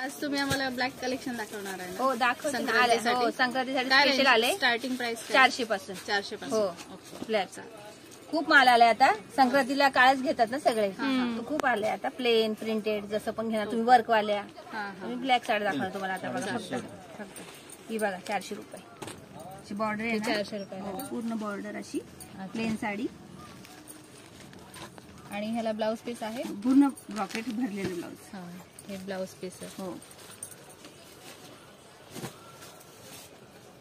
आज तुम्ही आम्हाला ब्लॅक कलेक्शन दाखवणार आहे ना? हो दाखवते. संक्रांतीसाठी स्पेशल आले. स्टार्टिंग प्राइस 400 पासून. 400 पासून. हो ब्लॅकचा खूप माल आलाय आता. संक्रांतीला काळच घेतात ना सगळे, खूप आले आता. प्लेन प्रिंटेड जसं पण घेणार तुम्ही, वर्क वाल्या. तुम्ही ब्लॅक साडी दाखवणार तुम्हाला आता बघा. फक्त ही बघा 400 रुपये बॉर्डर आहे. 400 रुपये पूर्ण बॉर्डर अशी प्लेन साडी. आणि ह्याला ब्लाउज पीस आहे पूर्ण रॉकेट भरलेलं ब्लाउज. हे ब्लाउज पीस आहे. हो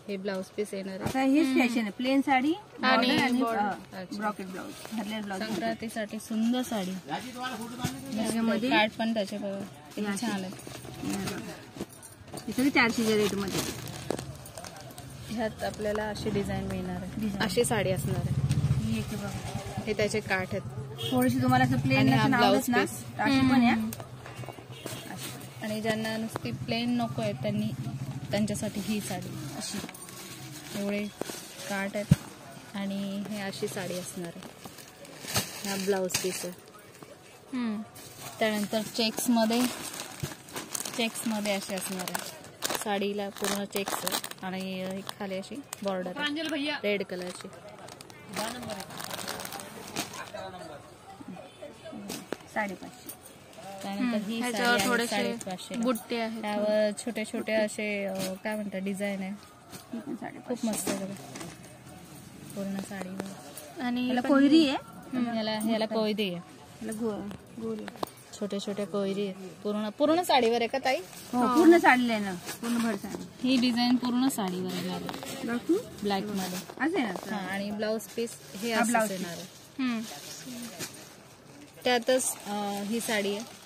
हे ब्लाउज पीस येणार आहे. आता हे फॅशन आहे. प्लेन साडी आणि रॉकेट ब्लाउज भरलेलं ब्लाउज. संक्रांतीसाठी सुंदर साडी. त्याच्यामध्ये कार्ड पण त्याचे किती छान आहे. हे सगळे 400 रेट मध्ये. ह्यात आपल्याला अशी डिझाईन मिळणार आहे. अशी साडी असणार आहे. हे त्याचे काठ आहेत. थोडीशी तुम्हाला असं प्लेन ब्लाउज ना पीस अशी पण आहे. आणि ज्यांना नुसती प्लेन नको आहे त्यांच्यासाठी ही साडी अशी. एवढे काठ आहेत आणि हे अशी साडी असणार आहे. हा ब्लाउज पीस आहे. त्यानंतर चेक्समध्ये असे असणार आहे. साडीला पूर्ण चेक्स आहे आणि खाली अशी बॉर्डर आहे रेड कलरची. 550. त्यानंतर ही साडी आहे 550. बुट्टे आहेत त्यावर छोटे छोटे असे काय म्हणतात डिझाईन आहे. खूप मस्त आहे पूर्ण साडी. आणि कोयरी आहे. ह्याला कोयरी आहे. छोटे छोटे कोयरी आहे. पूर्ण साडीवर आहे का ताई? पूर्ण साडीला आहे ना. पूर्ण भर साडी. ही डिझाईन पूर्ण साडीवर आहे ब्लॅक मध्ये. असं आणि ब्लाउज पीस हे असं येणार आहे. त्यातच ही साडी आहे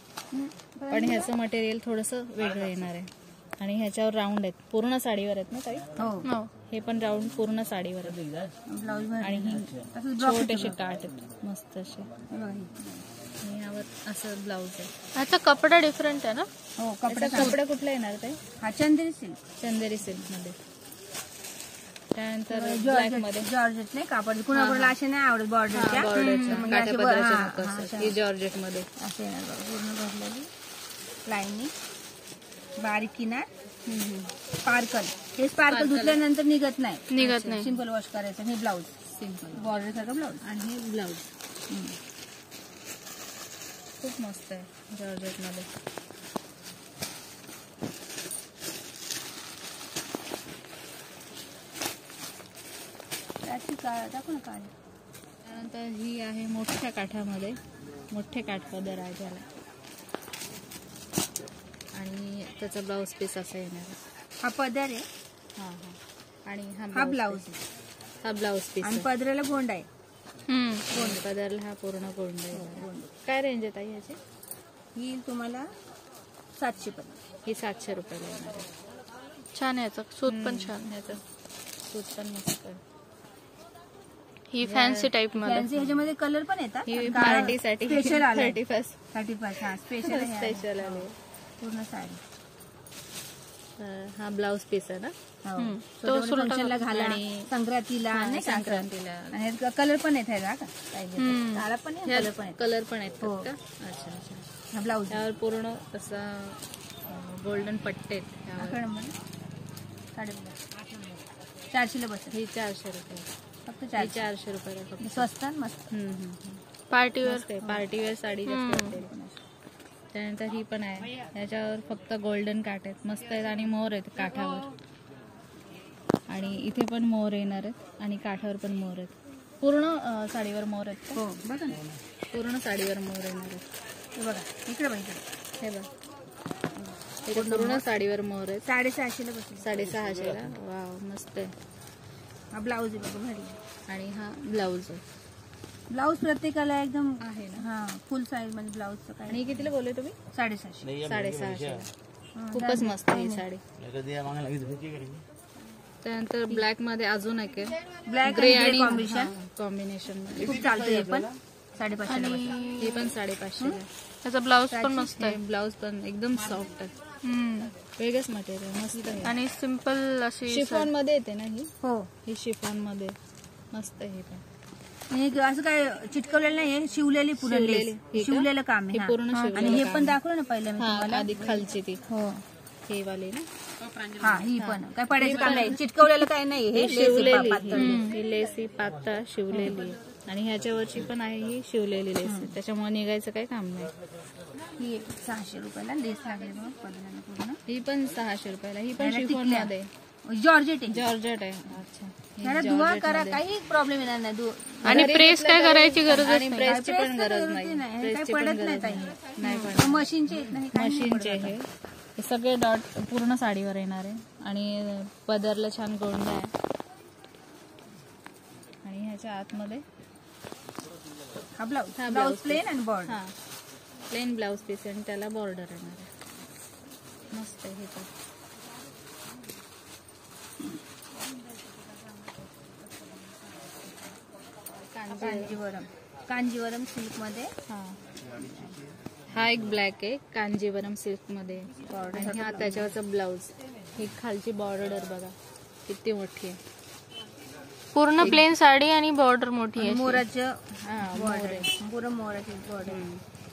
पण ह्याचं मटेरियल थोडंसं वेगळं येणार आहे. आणि ह्याच्यावर राऊंड आहेत. पूर्ण साडीवर आहेत ना ताई? हो. हे पण राऊंड पूर्ण साडीवर आहे. ब्लाउज आणि ही छोटेसे काठ आहेत मस्त असे. आणि यावर असं ब्लाउज आहे. ह्याचा कपडा डिफरंट आहे ना? हो. कपडा कुठला येणार ते? हा चंदेरी सिल्क मध्ये. त्यानंतर ब्लॅक मध्ये जॉर्जेट नाही कापड. कुणाला असे नाही आवडत बॉर्डरच्या. ही जॉर्जेट मध्ये असे पूर्ण भरलेली लाईनी बारीक किनार. स्पार्कल. हे स्पार्कल धुतल्यानंतर निघत नाही. सिंपल वॉश करायचं. हे ब्लाउज सिंपल बॉर्डर सारखं ब्लाउज. आणि हे ब्लाउज खूप मस्त आहे जॉर्जेट मध्ये. त्यानंतर ही आहे मोठ्या काठामध्ये. मोठे काठ पदर आहे त्याला. आणि त्याचा ब्लाउज पीस असा येणार. हा पदर आहे. आणि हा ब्लाउज. हा ब्लाउज पीस. आणि पदराला गोंड आहे. पदरला हा पूर्ण गोंड आहे. काय रेंज आहे ताई ह्याची? ही तुम्हाला 700 पण. ही 700 रुपयाला येणार आहे. छान आहे. याचं सूत पण छान. ह्याचं सूत पण मस्त आहे. ही फॅन्सी टाइप मध्ये. ह्याच्यामध्ये कलर पण येतात. पार्टीसाठी स्पेशल आले. 35 हा स्पेशल आले पूर्ण साडी. हा ब्लाउज पीस आहे ना? तो फंक्शनला घाला. संक्रांतीला. आणि कलर पण येत आहे का? कलर पण आहेत. अच्छा. ब्लाउज त्यावर पूर्ण असा गोल्डन पट्टे. 400 बस. ही 400 रुपये फक्त. 400 रुपये स्वस्त मस्त. पार्टीवेअर साडी. त्यानंतर ही पण आहे. याच्यावर फक्त गोल्डन काठ आहेत. मस्त आहेत. आणि मोर आहेत काठावर. आणि इथे पण मोर येणार आहेत. आणि काठावर पण मोर आहेत. पूर्ण साडीवर मोर आहेत. हो बघा ना. पूर्ण साडीवर मोर येणार आहेत. बघा इकडे बघा. हे बघा पूर्ण साडीवर मोर आहेत. 650 बसले. 650ला. वाव मस्त आहे. हा ब्लाऊज आहे बघा भारी. आणि हा ब्लाऊज आहे. ब्लाऊज प्रत्येकाला एकदम आहे ना? हा फुल साईज मध्ये ब्लाऊजचं काय. आणि कितीला बोलले तुम्ही? 650. 650. खूपच मस्त ही साडी. त्यानंतर ब्लॅक मध्ये अजून एक आहे. ब्लॅक ग्रे आणि कॉम्बिनेशन मध्ये खूप चालतं. हे पण 550. ही पण 550. त्याचा ब्लाउज पण मस्त आहे. ब्लाउज पण एकदम सॉफ्ट आहे. वेगळंच मटेरियल मस्त आहे. आणि सिंपल अशी शिफॉन मध्ये येते ना ही? हो. ही शिफॉन मध्ये मस्त आहे. हे पण हे असं काय चिटकवलेलं नाही, हे शिवलेली पूर्ण शिवलेली. लेस. हे का? शिवलेलं काम आहे हे हा. पूर्ण आणि शिवलेलं हे काम पण आहे. दाखवलं ना पहिलं मी हा तुम्हाला. आधी खालची ती हो हे वाली ना हा ही पण काय पडायचं काम नाही, चिटकवलेलं काय नाही, हे लेस आहे शिवलेली पातळ लेस. ही लेस ही पातळ शिवलेली आहे. आणि ह्याच्यावरची पण आहे ही शिवलेली लेस आहे. त्याच्यामुळे निघायचं काही काम नाही. ही 600 रुपयाला लेस लागली बघ पदराला पूर्ण. ही पण 600 रुपयाला. ही पण ह्याला शिफॉन टिकल्या. मध्ये जॉर्जेट आहे. जॉर्जेट आहे. अच्छा ही ह्याला जॉर्जेट धुवा करा, मध्ये. काही प्रॉब्लेम येणार नाही. आणि घरी प्रेस घेतलं काय तरी- करायची गरजच आणि नाही. प्रेसची प्रेस पण तर गरज गरज नाही. नाही. हे प्रेसची काही पण पडत नाही गरज ताई. नाही. नाही पडत. मशीनचे आहेत नाही, काही नाही मशीनचे पडत. हे सगळे डॉट पूर्ण साडीवर येणार आहे. आणि पदरला छान गोंडा आहे. आणि ह्याच्या आतमध्ये हा ब्लाऊज, हा ब्लाऊज ब्लाऊज प्लेन आणि बॉर्डर. हा प्लेन ब्लाऊज पीस आणि त्याला बॉर्डर येणार आहे. मस्त आहे हे पण. कांजीवरम सिल्क मध्ये हा एक ब्लॅक आहे कांजीवरम सिल्क मध्ये. आणि हा त्याच्यावरचा ब्लाऊज. ही खालची बॉर्डर बघा किती मोठी आहे. पूर्ण प्लेन साडी आणि बॉर्डर मोठी आहे. मोराचं हा मोर बॉर्डर आहे. पूर्ण मोराची बॉर्डर.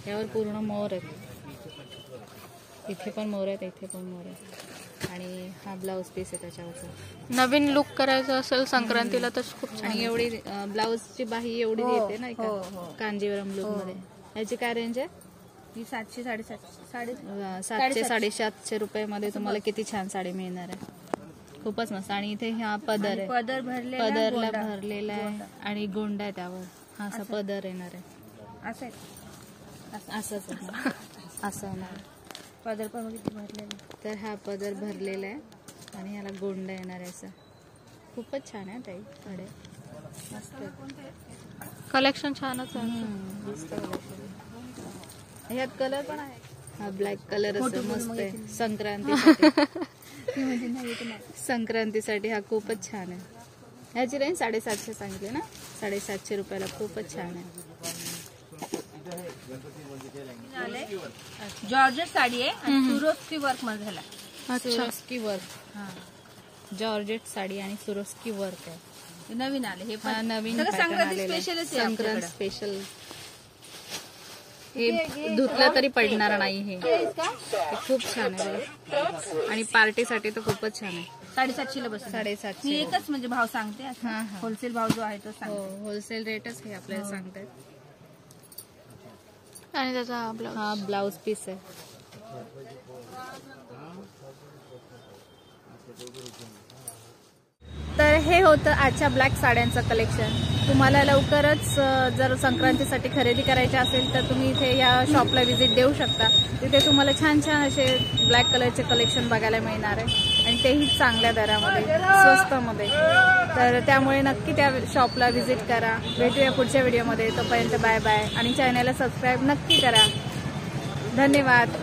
त्यावर पूर्ण मोर आहेत. इथे पण मोर आहेत, इथे पण मोर आहेत. आणि हा ब्लाऊज पीस आहे त्याच्यावरचा. नवीन लुक करायचं असेल संक्रांतीला तर खूप छान. आणि एवढी ब्लाऊजची बाही एवढी हो, येते नाही हो, का हो. कांजीवरम लुक मध्ये. याची काय रेंज आहे? ही 700 750 700 750 रुपयामध्ये तुम्हाला किती छान साडी मिळणार आहे. खूपच मस्त. आणि इथे हा पदर आहे. पदर भरलेला पदरला गोंडा. भरलेला आहे आणि गोंडा आहे त्यावर. हा असा पदर येणार आहे. असं आहे. असंच आहे. असं येणार आहे. पदर पण किती भरलेला. तर हा पदर भरलेला आहे आणि ह्याला गोंडा येणार आहे असं. खूपच छान आहे ताई साड्या. मस्त आहे. कलेक्शन छानच आहे. मस्त collection. ह्यात कलर पण आहे. हा ब्लॅक कलर असं मस्त आहे संक्रांतीसाठी. संक्रांतीसाठी हा खूपच छान आहे. ह्याची रेंज 750 सांगितली ना. 750 रुपयाला खूपच छान आहे. जॉर्जेट साडी आहे आणि सुरोस्की वर्क मध्ये झाला. अच्छा. Swarovski work. जॉर्जेट साडी आणि सुरोस्की वर्क आहे. हे नवीन आले. हे हा पण नवीन सगळं pattern संक्रांती आलेलं आहे. स्पेशलच आहे संक्रांत आपल्याकडं. स्पेशल. हे धुतलं तरी पडणार नाही. हे खूप छान आहे बघा. आणि पार्टीसाठी तर खूपच छान आहे. 750 ला बसेल. 750. मी एकच म्हणजे भाव सांगते. हा, हा. होलसेल भाव जो आहे तो हो सांगते. होलसेल रेटच हे आपल्याला सांगतात. आणि त्याचा हा ब्लाऊज. हा ब्लाऊज पीस आहे. तर हे होतं आजच्या ब्लॅक साड्यांचं कलेक्शन. तुम्हाला लवकरच जर संक्रांतीसाठी खरेदी करायची असेल तर तुम्ही इथे या शॉपला व्हिजिट देऊ शकता. तिथे तुम्हाला छान छान असे ब्लॅक कलरचे कलेक्शन बघायला मिळणार आहे आणि तेही चांगल्या दरामध्ये, स्वस्तामध्ये. तर त्यामुळे नक्की त्या शॉपला व्हिजिट करा. भेटूया पुढच्या व्हिडिओमध्ये. तोपर्यंत बाय बाय. आणि चॅनलला सबस्क्राईब नक्की करा. धन्यवाद.